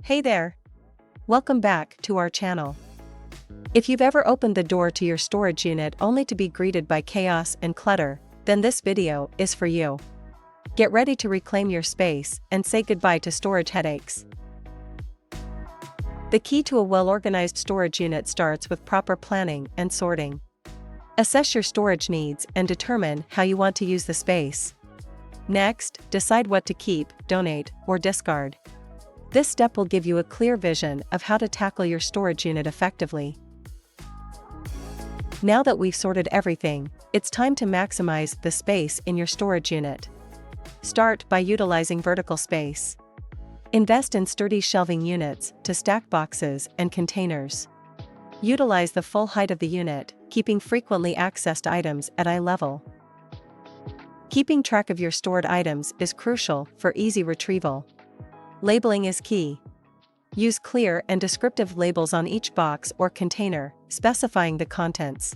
Hey there! Welcome back to our channel. If you've ever opened the door to your storage unit only to be greeted by chaos and clutter, then this video is for you. Get ready to reclaim your space and say goodbye to storage headaches. The key to a well-organized storage unit starts with proper planning and sorting. Assess your storage needs and determine how you want to use the space. Next, decide what to keep, donate, or discard. This step will give you a clear vision of how to tackle your storage unit effectively. Now that we've sorted everything, it's time to maximize the space in your storage unit. Start by utilizing vertical space. Invest in sturdy shelving units to stack boxes and containers. Utilize the full height of the unit, keeping frequently accessed items at eye level. Keeping track of your stored items is crucial for easy retrieval. Labeling is key. Use clear and descriptive labels on each box or container, specifying the contents.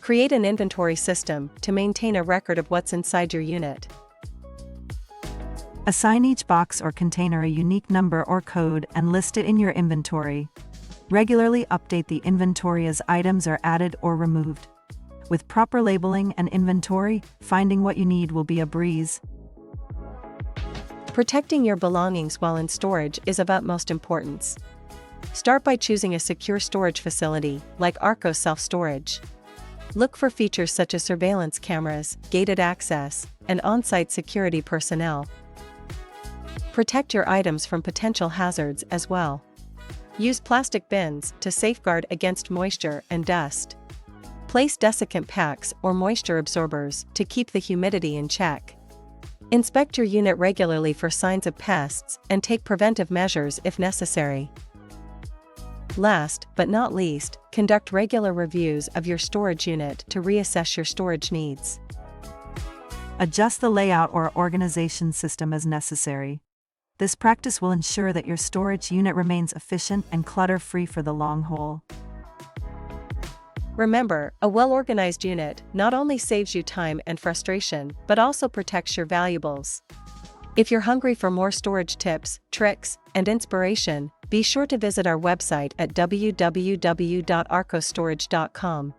Create an inventory system to maintain a record of what's inside your unit. Assign each box or container a unique number or code and list it in your inventory. Regularly update the inventory as items are added or removed. With proper labeling and inventory, finding what you need will be a breeze. Protecting your belongings while in storage is of utmost importance. Start by choosing a secure storage facility, like Arco self-storage. Look for features such as surveillance cameras, gated access, and on-site security personnel. Protect your items from potential hazards as well. Use plastic bins to safeguard against moisture and dust. Place desiccant packs or moisture absorbers to keep the humidity in check. Inspect your unit regularly for signs of pests and take preventive measures if necessary. Last but not least, conduct regular reviews of your storage unit to reassess your storage needs. Adjust the layout or organization system as necessary. This practice will ensure that your storage unit remains efficient and clutter-free for the long haul. Remember, a well-organized unit not only saves you time and frustration, but also protects your valuables. If you're hungry for more storage tips, tricks, and inspiration, be sure to visit our website at www.arcostorage.com.